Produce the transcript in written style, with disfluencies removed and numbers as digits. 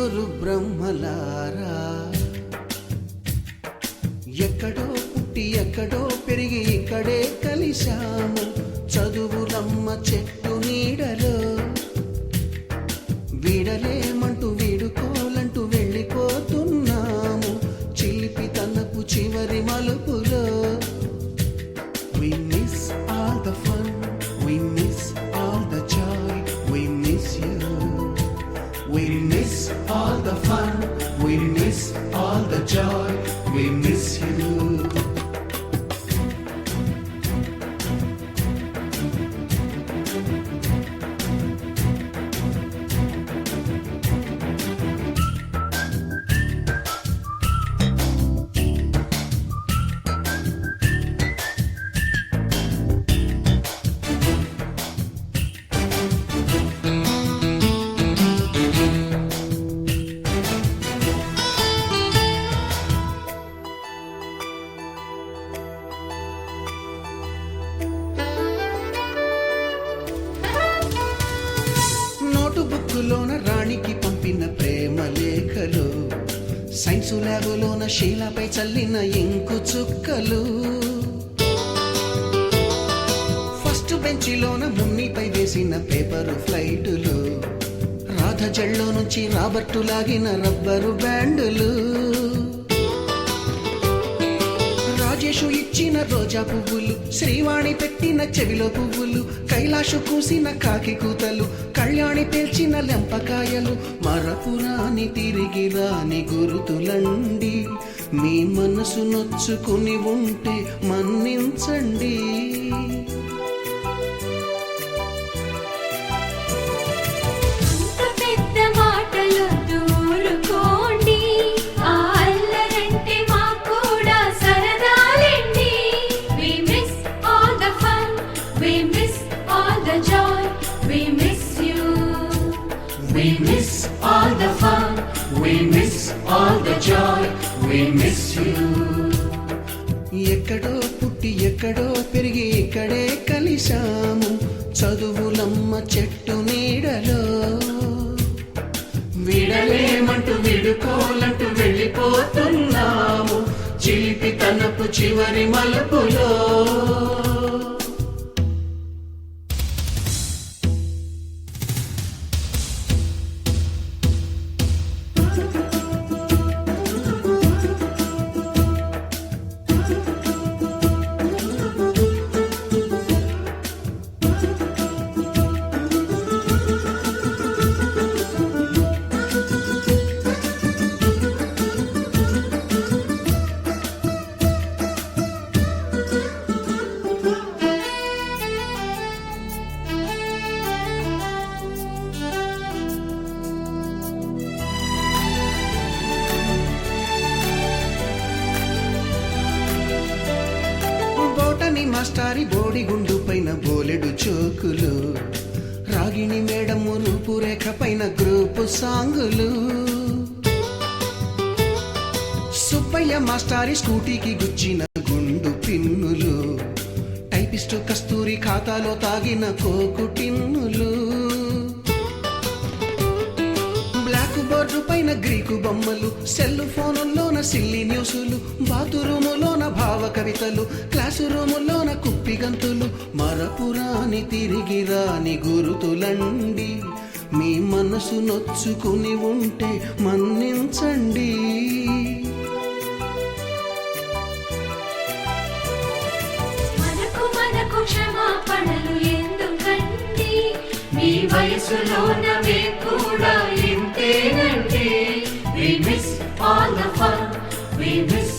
నలుగురు బ్రహ్మలారా ఎక్కడో పుట్టి ఎక్కడో పెరిగి ఇక్కడే కలిశాము చదువులమ్మ చెట్టు నీడలో వీడలేమంటూ వీడుకోలంటూ వెళ్ళిపోతున్నాము చిలిపి తనపు చివరి మలుపులో. We miss all the fun, we miss all the joy, we miss you. We miss all the fun, we miss all the joy, we miss you. బుక్కులోన రాణికి పంపిన ప్రేమ లేఖలు సైన్సు ల్యాబులోన శీలపై చల్లిన ఇంకు చుక్కలు ఫస్ట్ బెంచిలోన మున్నిపై వేసిన పేపరు ఫ్లైటులు రాధ జల్లో నుంచి రాబర్టు లాగిన rubber బ్యాండులు Rajesh ఇచ్చిన రోజా పువ్వులు శ్రీవాణి పెట్టిన చెవిలో పువ్వులు కైలాషు కూసిన కాకి కూతలు కళ్యాణి పేల్చిన లెంపకాయలు మరపురాని తిరిగి రాని గురుతులండి మీ మనసు నొచ్చుకుని ఉంటే మన్నించండి. We miss all the fun, we miss all the joy, we miss you. ఎక్కడో పుట్టి ఎక్కడో పెరిగి ఇక్కడే కలిశాము చదువులమ్మ చెట్టు నీడలో విడలేమంటూ విడుకోలంటూ వెళ్ళిపోతున్నాము చిలిపి తనపు చివరి మలుపులో. మాస్టారి బోడిగుండు పైన బోలెడు చోకులు రాగిణి మేడము రూపురేఖ పైన గ్రూపు సాంగులు సుబ్బయ్య మాస్టారి స్కూటీకి గుచ్చిన గుండు పిన్నులు టైపిస్టు కస్తూరి ఖాతాలో తాగిన కోకు టిన్నులు బ్లాక్ బోర్డు పైన గ్రీకు బొమ్మలు సెల్ ఫోనుల్లోన సిల్లి న్యూసులు బాతురూములోన భావ కవితలు క్లాసు రూములోన కుప్పి గంతులు మరపురాని తిరిగి రాని గురుతులండి మీ మనసు నొచ్చుకుని ఉంటే మన్నించండి. మనకు క్షమాపణలు ఎందుకండి మీ వయసులోనవే కూడా ఇంతేనండి. We miss all the fun, we miss